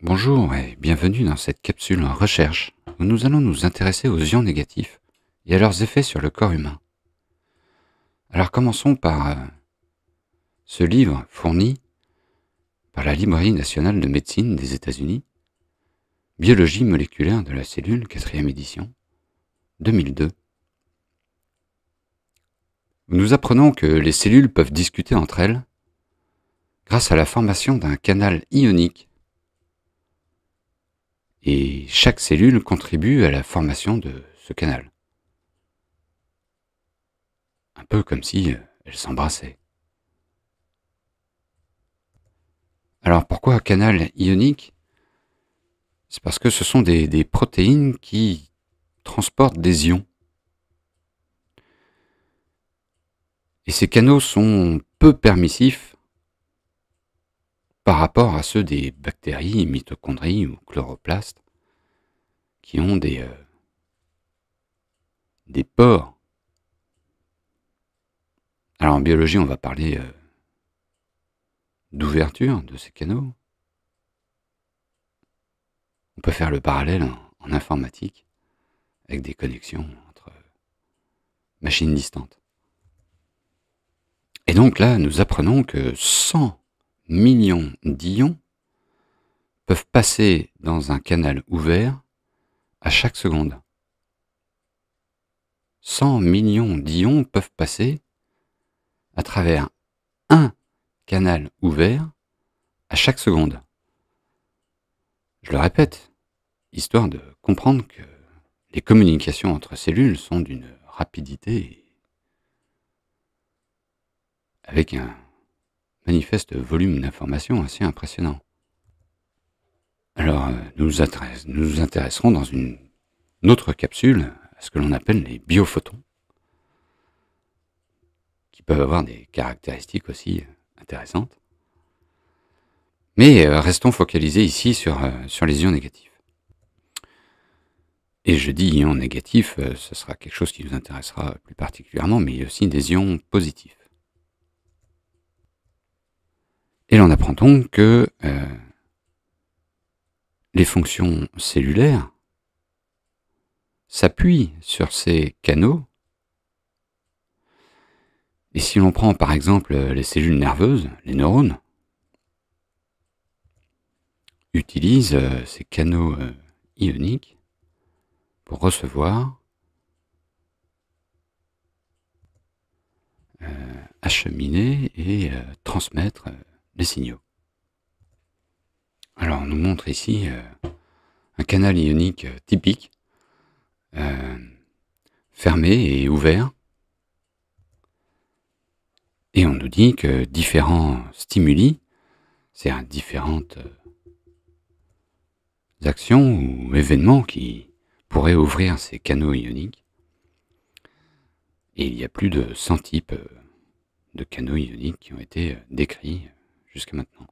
Bonjour et bienvenue dans cette capsule en recherche où nous allons nous intéresser aux ions négatifs et à leurs effets sur le corps humain. Alors commençons par ce livre fourni par la Librairie nationale de médecine des États-Unis, Biologie moléculaire de la cellule, 4e édition, 2002. Nous apprenons que les cellules peuvent discuter entre elles grâce à la formation d'un canal ionique. Et chaque cellule contribue à la formation de ce canal. Un peu comme si elles s'embrassaient. Alors pourquoi canal ionique? C'est parce que ce sont des protéines qui transportent des ions. Et ces canaux sont peu permissifs par rapport à ceux des bactéries, mitochondries ou chloroplastes qui ont des pores. Alors en biologie, on va parler d'ouverture de ces canaux. On peut faire le parallèle en informatique avec des connexions entre machines distantes. Et donc là, nous apprenons que 100 millions d'ions peuvent passer dans un canal ouvert à chaque seconde. 100 millions d'ions peuvent passer à travers un canal ouvert à chaque seconde. Je le répète, histoire de comprendre que les communications entre cellules sont d'une rapidité avec un manifeste volume d'informations assez impressionnant. Alors, nous nous intéresserons dans une autre capsule à ce que l'on appelle les biophotons, qui peuvent avoir des caractéristiques aussi intéressantes. Mais restons focalisés ici sur les ions négatifs. Et je dis ions négatifs, ce sera quelque chose qui nous intéressera plus particulièrement, mais il y a aussi des ions positifs. Et l'on apprend donc que les fonctions cellulaires s'appuient sur ces canaux. Et si l'on prend par exemple les cellules nerveuses, les neurones, utilisent ces canaux ioniques pour recevoir, acheminer et transmettre les signaux. Alors on nous montre ici un canal ionique typique, fermé et ouvert. Et on nous dit que différents stimuli, c'est-à-dire différentes actions ou événements qui pourraient ouvrir ces canaux ioniques. Et il y a plus de 100 types de canaux ioniques qui ont été décrits jusqu'à maintenant,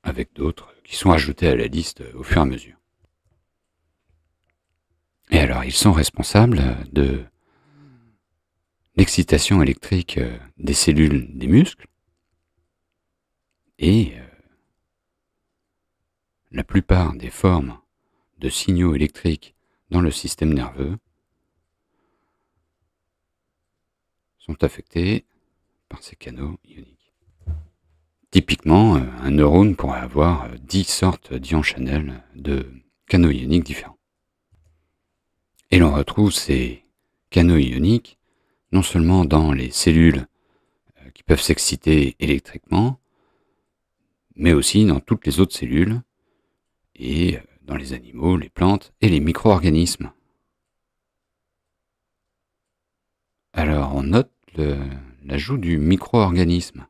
avec d'autres qui sont ajoutés à la liste au fur et à mesure. Et alors, ils sont responsables de l'excitation électrique des cellules des muscles et la plupart des formes de signaux électriques dans le système nerveux sont affectés par ces canaux ioniques. Typiquement, un neurone pourrait avoir 10 sortes d'ions Channel de canaux ioniques différents. Et l'on retrouve ces canaux ioniques non seulement dans les cellules qui peuvent s'exciter électriquement, mais aussi dans toutes les autres cellules et dans les animaux, les plantes et les micro-organismes. Alors on note l'ajout du micro-organisme,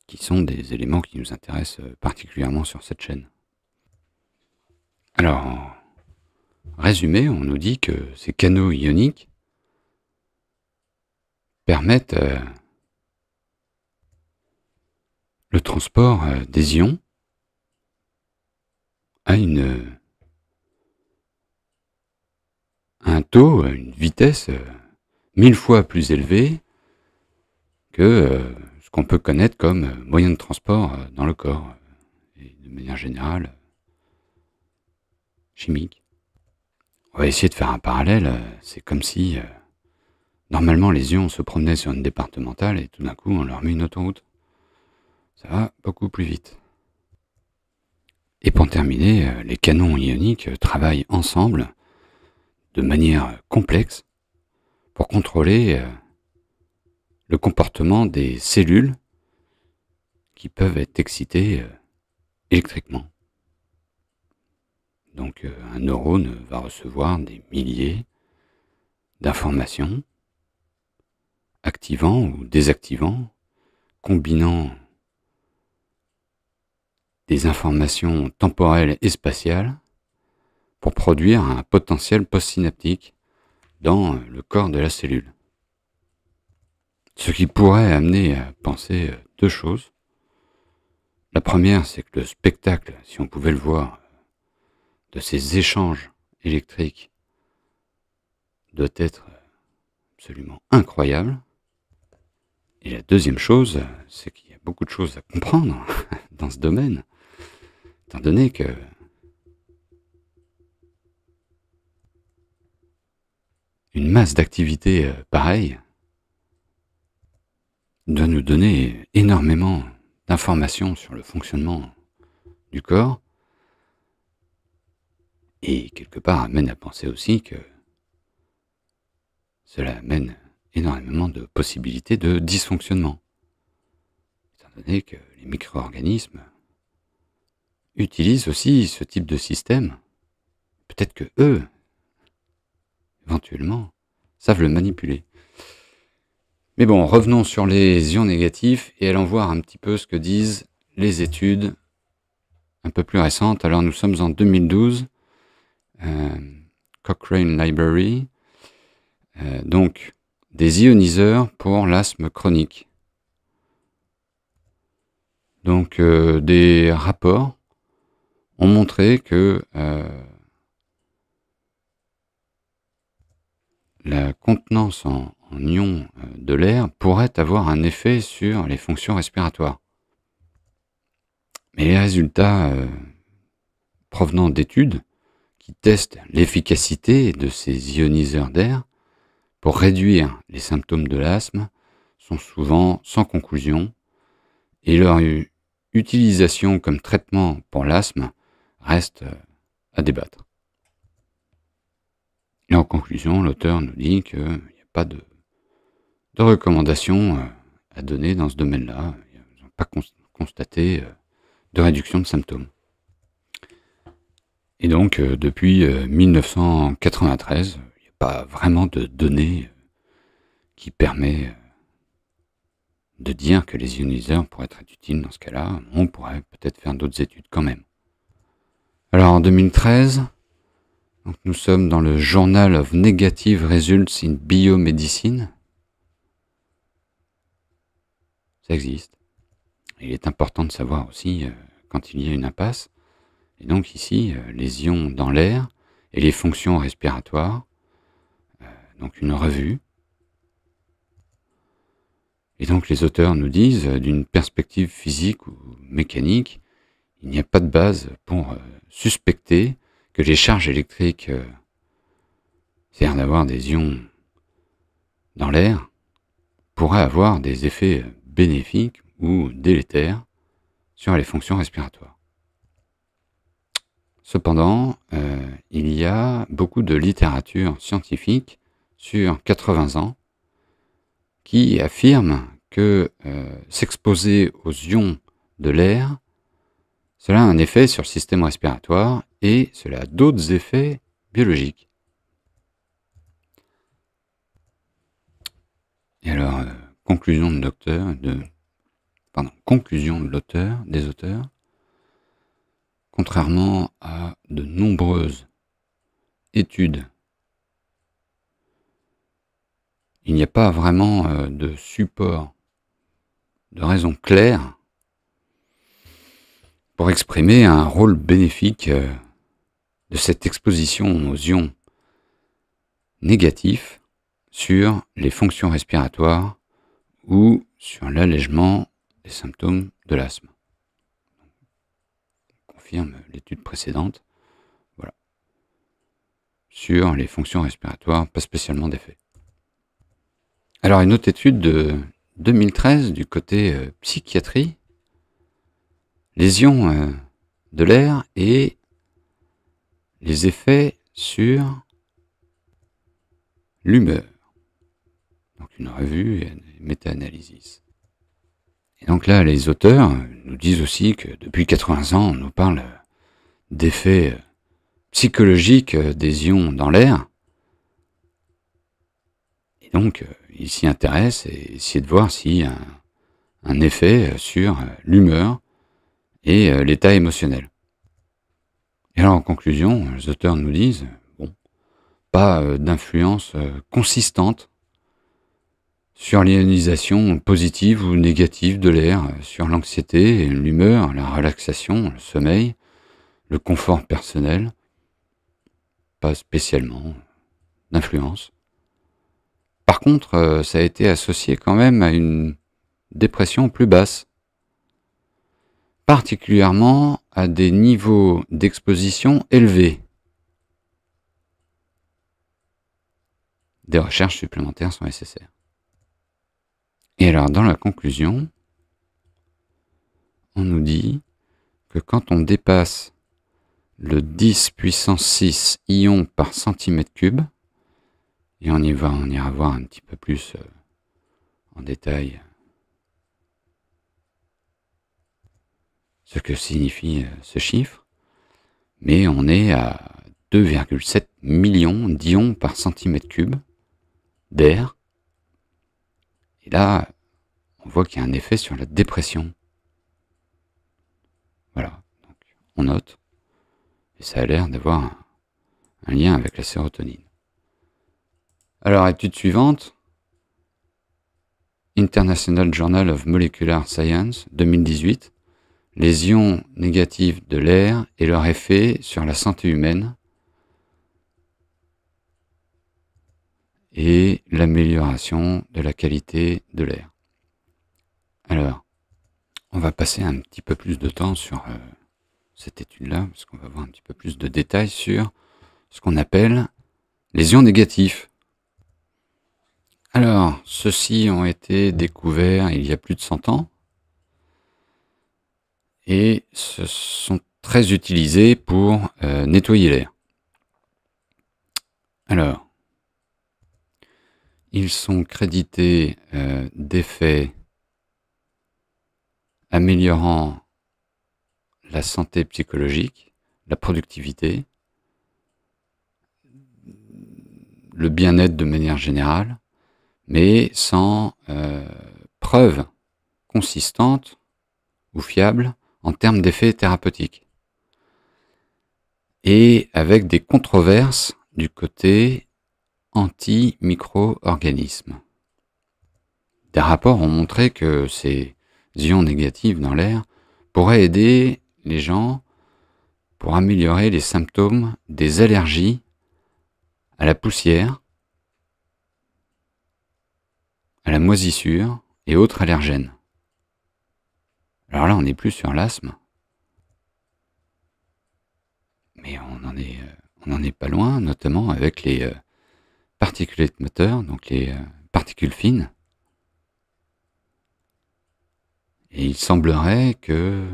qui sont des éléments qui nous intéressent particulièrement sur cette chaîne. Alors, en résumé, on nous dit que ces canaux ioniques permettent le transport des ions à un taux, une vitesse 1000 fois plus élevée que ce qu'on peut connaître comme moyen de transport dans le corps, et de manière générale chimique. On va essayer de faire un parallèle, c'est comme si normalement les ions se promenaient sur une départementale et tout d'un coup on leur met une autoroute. Ça va beaucoup plus vite. Et pour terminer, les canons ioniques travaillent ensemble de manière complexe pour contrôler le comportement des cellules qui peuvent être excitées électriquement. Donc un neurone va recevoir des milliers d'informations, activant ou désactivant, combinant des informations temporelles et spatiales pour produire un potentiel postsynaptique dans le corps de la cellule. Ce qui pourrait amener à penser deux choses. La première, c'est que le spectacle, si on pouvait le voir, de ces échanges électriques doit être absolument incroyable. Et la deuxième chose, c'est qu'il y a beaucoup de choses à comprendre dans ce domaine, étant donné que une masse d'activité pareille doit nous donner énormément d'informations sur le fonctionnement du corps et quelque part amène à penser aussi que cela amène énormément de possibilités de dysfonctionnement, étant donné que les micro-organismes utilisent aussi ce type de système. Peut-être que eux, éventuellement, savent le manipuler. Mais bon, revenons sur les ions négatifs et allons voir un petit peu ce que disent les études un peu plus récentes. Alors nous sommes en 2012, Cochrane Library, donc des ioniseurs pour l'asthme chronique. Donc des rapports ont montré que la contenance en ions de l'air pourrait avoir un effet sur les fonctions respiratoires. Mais les résultats provenant d'études qui testent l'efficacité de ces ioniseurs d'air pour réduire les symptômes de l'asthme sont souvent sans conclusion et leur utilisation comme traitement pour l'asthme reste à débattre. Et en conclusion, l'auteur nous dit qu'il n'y a pas de recommandations à donner dans ce domaine-là. Ils n'ont pas constaté de réduction de symptômes. Et donc, depuis 1993, il n'y a pas vraiment de données qui permet de dire que les ioniseurs pourraient être utiles dans ce cas-là. On pourrait peut-être faire d'autres études quand même. Alors, en 2013, donc nous sommes dans le Journal of Negative Results in Biomedicine. Ça existe. Il est important de savoir aussi quand il y a une impasse. Et donc ici, les ions dans l'air et les fonctions respiratoires. Donc une revue. Et donc les auteurs nous disent, d'une perspective physique ou mécanique, il n'y a pas de base pour suspecter que les charges électriques, c'est-à-dire d'avoir des ions dans l'air, pourraient avoir des effets bénéfiques ou délétères sur les fonctions respiratoires. Cependant, il y a beaucoup de littérature scientifique sur 80 ans qui affirme que s'exposer aux ions de l'air, cela a un effet sur le système respiratoire et cela a d'autres effets biologiques. Et alors, conclusion de l'auteur, des auteurs, contrairement à de nombreuses études, il n'y a pas vraiment de support, de raison claire pour exprimer un rôle bénéfique de cette exposition aux ions négatifs sur les fonctions respiratoires ou sur l'allègement des symptômes de l'asthme. On confirme l'étude précédente. Voilà. Sur les fonctions respiratoires, pas spécialement d'effet. Alors une autre étude de 2013 du côté psychiatrie, lésions de l'air et les effets sur l'humeur. Donc une revue et une méta-analysis. Et donc là, les auteurs nous disent aussi que depuis 80 ans, on nous parle d'effets psychologiques des ions dans l'air. Et donc, ils s'y intéressent et essaient de voir s'il y a un effet sur l'humeur et l'état émotionnel. Et alors, en conclusion, les auteurs nous disent, bon, pas d'influence consistante sur l'ionisation positive ou négative de l'air, sur l'anxiété, l'humeur, la relaxation, le sommeil, le confort personnel, pas spécialement d'influence. Par contre, ça a été associé quand même à une dépression plus basse, particulièrement à des niveaux d'exposition élevés. Des recherches supplémentaires sont nécessaires. Et alors, dans la conclusion, on nous dit que quand on dépasse le 10 puissance 6 ions par centimètre cube, et on ira voir un petit peu plus en détail ce que signifie ce chiffre, mais on est à 2,7 millions d'ions par centimètre cube d'air. Et là, on voit qu'il y a un effet sur la dépression. Voilà, donc on note, et ça a l'air d'avoir un lien avec la sérotonine. Alors, étude suivante, International Journal of Molecular Science, 2018, les ions négatifs de l'air et leur effet sur la santé humaine et l'amélioration de la qualité de l'air. Alors, on va passer un petit peu plus de temps sur cette étude-là, parce qu'on va voir un petit peu plus de détails sur ce qu'on appelle les ions négatifs. Alors, ceux-ci ont été découverts il y a plus de 100 ans et se sont très utilisés pour nettoyer l'air. Alors, ils sont crédités d'effets améliorant la santé psychologique, la productivité, le bien-être de manière générale, mais sans preuve consistante ou fiable en termes d'effets thérapeutiques. Et avec des controverses du côté anti-micro-organismes. Des rapports ont montré que ces ions négatifs dans l'air pourraient aider les gens pour améliorer les symptômes des allergies à la poussière, à la moisissure et autres allergènes. Alors là, on n'est plus sur l'asthme, mais on n'en est pas loin, notamment avec les particulate matter, donc les particules fines. Et il semblerait que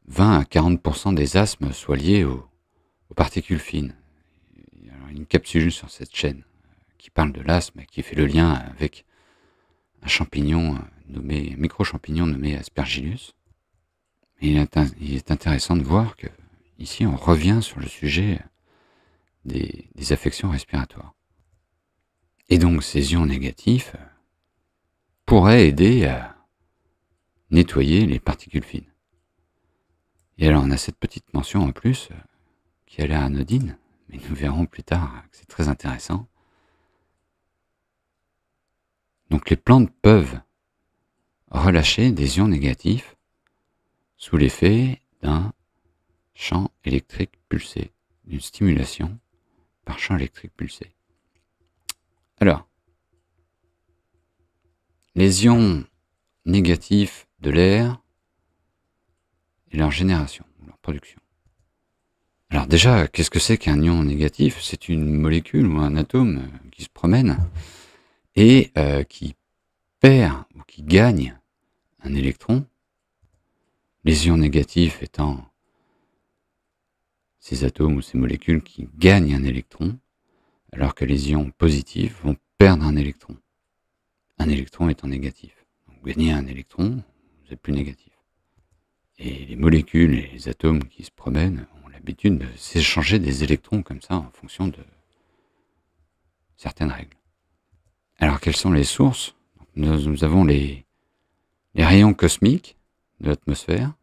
20 à 40% des asthmes soient liés aux particules fines. Il y a une capsule sur cette chaîne qui parle de l'asthme, qui fait le lien avec un champignon nommé, un micro-champignon nommé Aspergillus. Et il est intéressant de voir que ici on revient sur le sujet des affections respiratoires. Et donc ces ions négatifs pourraient aider à nettoyer les particules fines. Et alors on a cette petite mention en plus qui a l'air anodine, mais nous verrons plus tard que c'est très intéressant. Donc les plantes peuvent relâcher des ions négatifs sous l'effet d'un champ électrique pulsé, d'une stimulation par champ électrique pulsé. Alors, les ions négatifs de l'air et leur génération, leur production. Alors déjà, qu'est-ce que c'est qu'un ion négatif? C'est une molécule ou un atome qui se promène et qui perd ou qui gagne un électron. Les ions négatifs étant ces atomes ou ces molécules qui gagnent un électron, alors que les ions positifs vont perdre un électron. Un électron étant négatif. Donc, vous gagnez un électron, vous êtes plus négatif. Et les molécules et les atomes qui se promènent ont l'habitude de s'échanger des électrons comme ça en fonction de certaines règles. Alors quelles sont les sources? Nous avons les rayons cosmiques de l'atmosphère,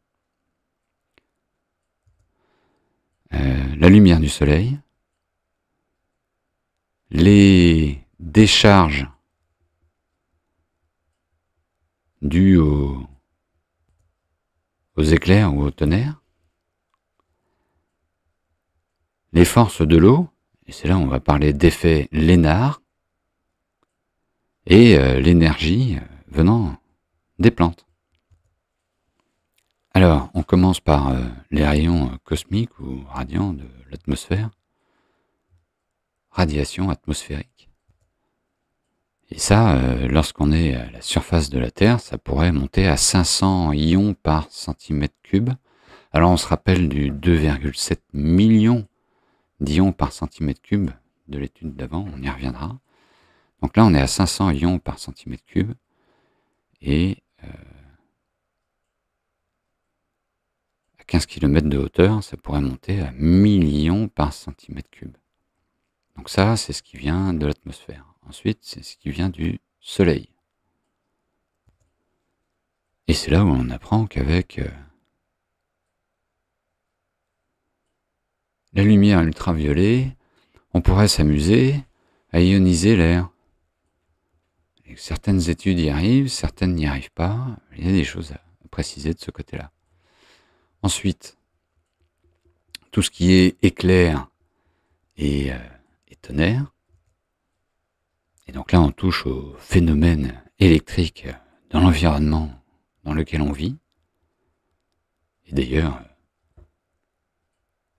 la lumière du soleil, les décharges dues aux éclairs ou au tonnerre, les forces de l'eau, et c'est là où on va parler d'effet Lénard, et l'énergie venant des plantes. Alors, on commence par les rayons cosmiques ou radiants de l'atmosphère, radiation atmosphérique. Et ça, lorsqu'on est à la surface de la Terre, ça pourrait monter à 500 ions par centimètre cube. Alors on se rappelle du 2,7 millions d'ions par centimètre cube de l'étude d'avant, on y reviendra. Donc là on est à 500 ions par centimètre cube et à 15 km de hauteur, ça pourrait monter à 1000 ions par centimètre cube. Donc ça, c'est ce qui vient de l'atmosphère. Ensuite, c'est ce qui vient du soleil. Et c'est là où on apprend qu'avec la lumière ultraviolet, on pourrait s'amuser à ioniser l'air. Certaines études y arrivent, certaines n'y arrivent pas. Il y a des choses à préciser de ce côté-là. Ensuite, tout ce qui est éclair et tonnerre. Et donc là, on touche au phénomène électrique dans l'environnement dans lequel on vit. Et d'ailleurs,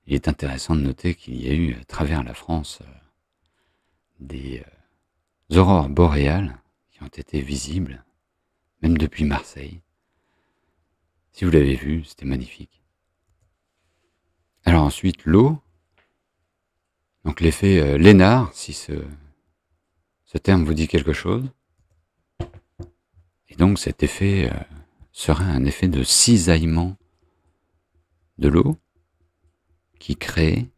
il est intéressant de noter qu'il y a eu à travers la France des aurores boréales qui ont été visibles, même depuis Marseille. Si vous l'avez vu, c'était magnifique. Alors ensuite, l'eau. Donc l'effet Lénard, si ce terme vous dit quelque chose. Et donc cet effet serait un effet de cisaillement de l'eau qui crée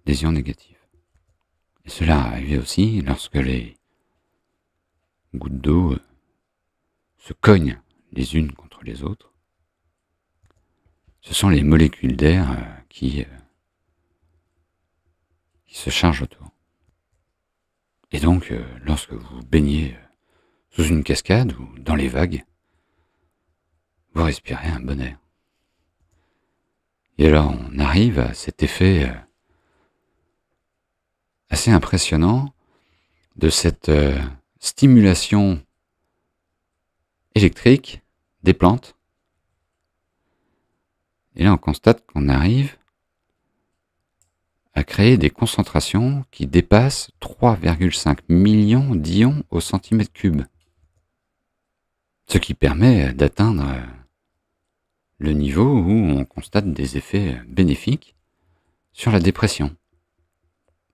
des ions négatifs. Et cela arrivait aussi lorsque les gouttes d'eau se cognent les unes contre les autres. Ce sont les molécules d'air qui se chargent autour. Et donc, lorsque vous baignez sous une cascade ou dans les vagues, vous respirez un bon air. Et alors, on arrive à cet effet assez impressionnant de cette stimulation électrique des plantes. Et là, on constate qu'on arrive à créer des concentrations qui dépassent 3,5 millions d'ions au centimètre cube. Ce qui permet d'atteindre le niveau où on constate des effets bénéfiques sur la dépression.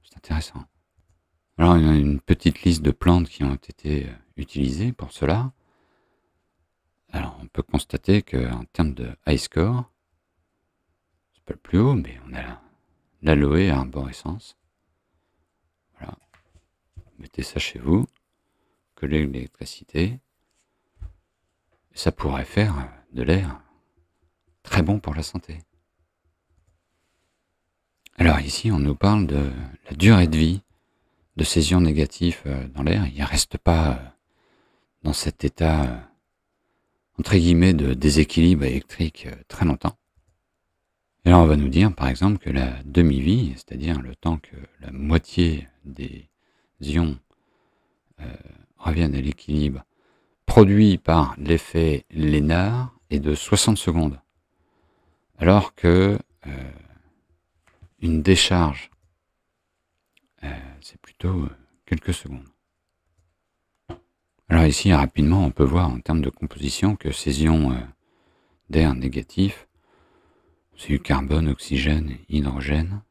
C'est intéressant. Alors, il y a une petite liste de plantes qui ont été utilisées pour cela. Alors, on peut constater qu'en termes de high score, c'est pas le plus haut, mais on a l'aloe arborescens. Voilà. Mettez ça chez vous, collez l'électricité. Et ça pourrait faire de l'air très bon pour la santé. Alors ici, on nous parle de la durée de vie de ces ions négatifs dans l'air. Ils ne restent pas dans cet état, entre guillemets, de déséquilibre électrique très longtemps. Et là, on va nous dire, par exemple, que la demi-vie, c'est-à-dire le temps que la moitié des ions reviennent à l'équilibre produit par l'effet Lénard est de 60 secondes. Alors que une décharge, c'est plutôt quelques secondes. Alors ici, rapidement, on peut voir en termes de composition que ces ions d'air négatif, c'est du carbone, oxygène, hydrogène.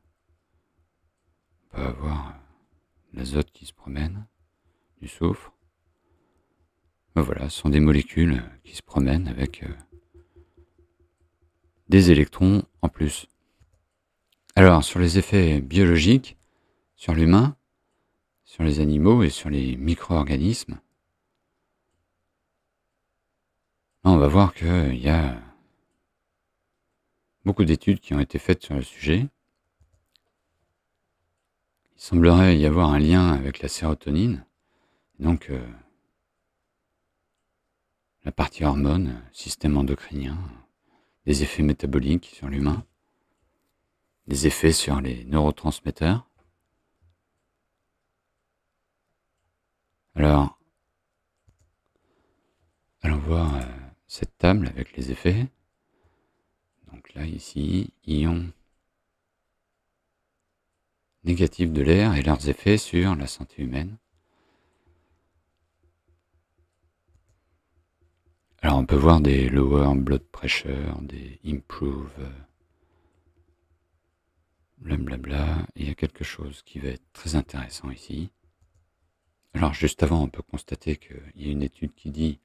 On peut avoir l'azote qui se promène, du soufre. Ben voilà, ce sont des molécules qui se promènent avec des électrons en plus. Alors, sur les effets biologiques, sur l'humain, sur les animaux et sur les micro-organismes, on va voir qu'il y a beaucoup d'études qui ont été faites sur le sujet. Il semblerait y avoir un lien avec la sérotonine, donc la partie hormone, système endocrinien, des effets métaboliques sur l'humain, des effets sur les neurotransmetteurs. Alors, allons voir cette table avec les effets. Donc là, ici, ions négatifs de l'air et leurs effets sur la santé humaine. Alors on peut voir des lower blood pressure, des improve, blablabla. Il y a quelque chose qui va être très intéressant ici. Alors juste avant, on peut constater qu'il y a une étude qui dit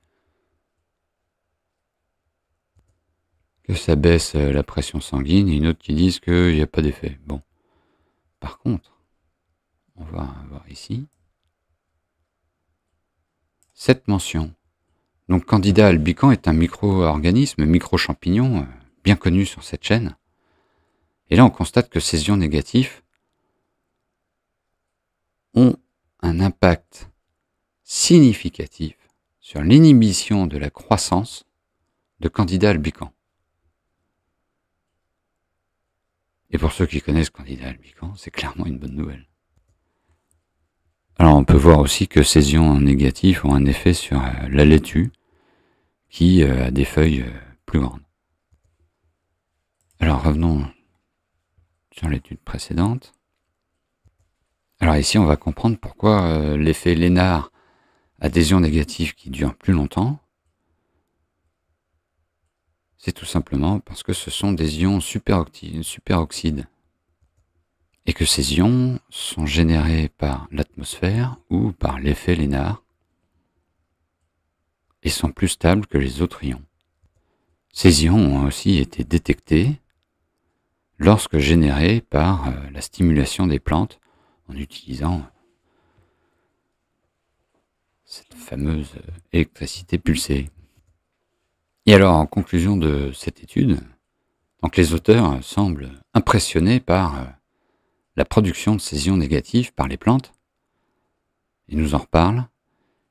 que ça baisse la pression sanguine et une autre qui dit qu'il n'y a pas d'effet. Bon. Par contre, on va voir ici cette mention. Donc Candida albicans est un micro-organisme, micro-champignon, bien connu sur cette chaîne. Et là, on constate que ces ions négatifs ont un impact significatif sur l'inhibition de la croissance de Candida albicans. Et pour ceux qui connaissent Candida albicans, c'est clairement une bonne nouvelle. Alors on peut voir aussi que ces ions négatifs ont un effet sur la laitue, qui a des feuilles plus grandes. Alors revenons sur l'étude précédente. Alors ici on va comprendre pourquoi l'effet Lénard a des ions négatifs qui durent plus longtemps. C'est tout simplement parce que ce sont des ions superoxydes. Et que ces ions sont générés par l'atmosphère ou par l'effet Lénard et sont plus stables que les autres ions. Ces ions ont aussi été détectés lorsque générés par la stimulation des plantes en utilisant cette fameuse électricité pulsée. Et alors, en conclusion de cette étude, donc les auteurs semblent impressionnés par la production de ces ions négatifs par les plantes. Ils nous en reparlent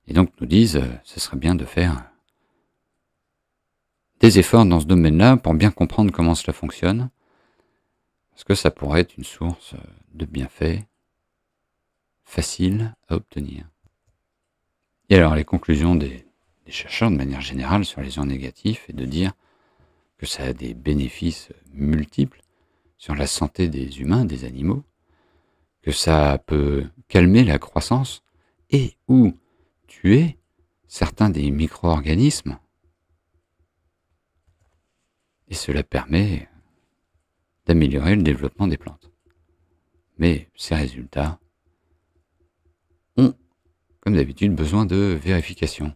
et donc nous disent ce serait bien de faire des efforts dans ce domaine-là pour bien comprendre comment cela fonctionne, parce que ça pourrait être une source de bienfaits facile à obtenir. Et alors les conclusions des chercheurs de manière générale sur les ions négatifs est de dire que ça a des bénéfices multiples sur la santé des humains, des animaux, que ça peut calmer la croissance et ou tuer certains des micro-organismes. Et cela permet d'améliorer le développement des plantes. Mais ces résultats ont, comme d'habitude, besoin de vérification.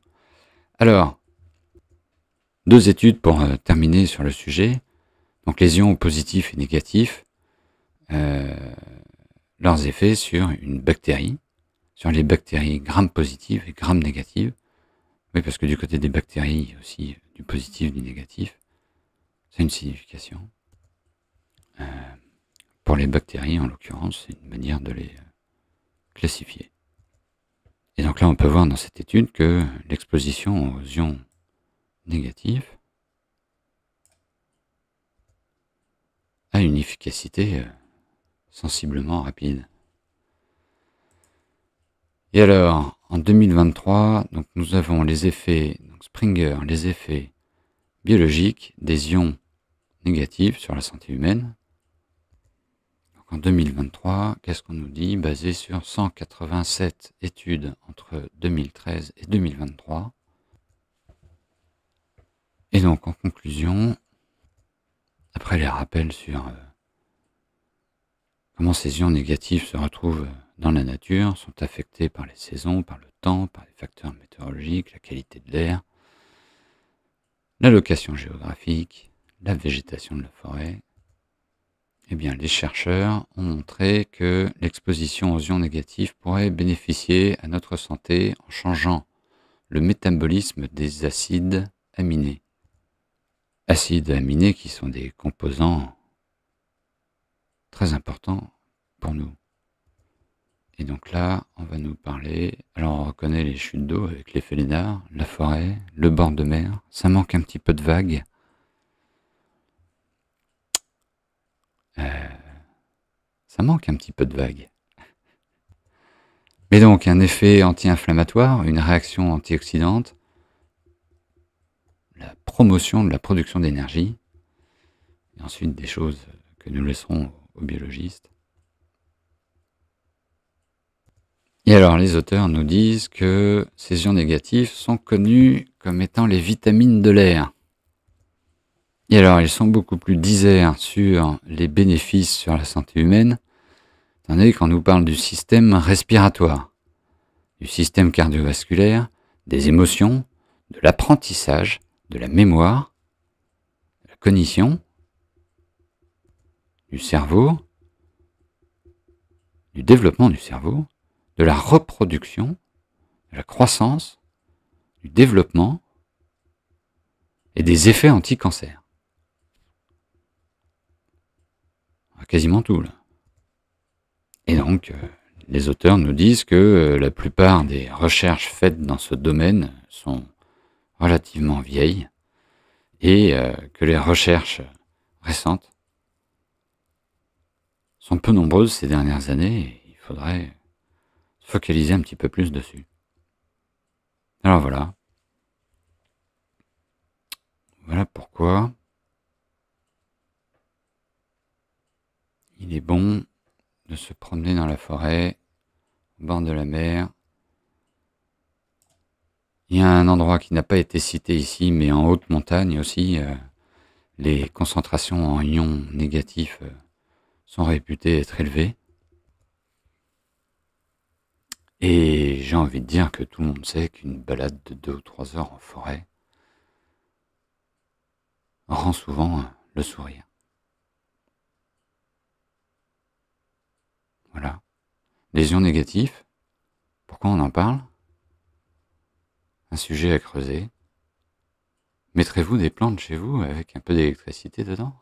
Alors, 2 études pour terminer sur le sujet. Donc les ions positifs et négatifs, leurs effets sur une bactérie, sur les bactéries gram positives et gram négatives. Oui, parce que du côté des bactéries, il y a aussi du positif, du négatif. C'est une signification. Pour les bactéries, en l'occurrence, c'est une manière de les classifier. Et donc là, on peut voir dans cette étude que l'exposition aux ions négatifs a une efficacité sensiblement rapide. Et alors, en 2023, donc nous avons les effets, donc Springer, les effets biologiques des ions négatifs sur la santé humaine. Donc en 2023, qu'est-ce qu'on nous dit? Basé sur 187 études entre 2013 et 2023. Et donc en conclusion, après les rappels sur comment ces ions négatifs se retrouvent dans la nature, sont affectés par les saisons, par le temps, par les facteurs météorologiques, la qualité de l'air, la location géographique, la végétation de la forêt, eh bien, les chercheurs ont montré que l'exposition aux ions négatifs pourrait bénéficier à notre santé en changeant le métabolisme des acides aminés. Acides aminés qui sont des composants très importants pour nous. Et donc là, on va nous parler, alors on reconnaît les chutes d'eau avec l'effet Lénard, la forêt, le bord de mer, ça manque un petit peu de vagues. Ça manque un petit peu de vagues. Mais donc un effet anti-inflammatoire, une réaction antioxydante, la promotion de la production d'énergie, et ensuite des choses que nous laisserons aux biologistes. Et alors les auteurs nous disent que ces ions négatifs sont connus comme étant les vitamines de l'air. Et alors ils sont beaucoup plus diserts sur les bénéfices sur la santé humaine, étant donné qu'on nous parle du système respiratoire, du système cardiovasculaire, des émotions, de l'apprentissage, de la mémoire, de la cognition, du cerveau, du développement du cerveau, de la reproduction, de la croissance, du développement et des effets anti-cancer. Quasiment tout là. Et donc, les auteurs nous disent que la plupart des recherches faites dans ce domaine sont relativement vieilles et que les recherches récentes sont peu nombreuses ces dernières années et il faudrait se focaliser un petit peu plus dessus. Alors voilà. Voilà pourquoi il est bon de se promener dans la forêt, au bord de la mer. Il y a un endroit qui n'a pas été cité ici, mais en haute montagne aussi, les concentrations en ions négatifs sont réputées être élevées. Et j'ai envie de dire que tout le monde sait qu'une balade de 2 ou 3 heures en forêt rend souvent le sourire. Voilà. Les ions négatifs, pourquoi on en parle? Un sujet à creuser. Mettrez-vous des plantes chez vous avec un peu d'électricité dedans?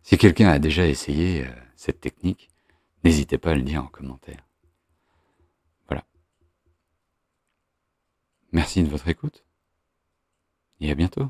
Si quelqu'un a déjà essayé cette technique, n'hésitez pas à le dire en commentaire. Voilà. Merci de votre écoute et à bientôt.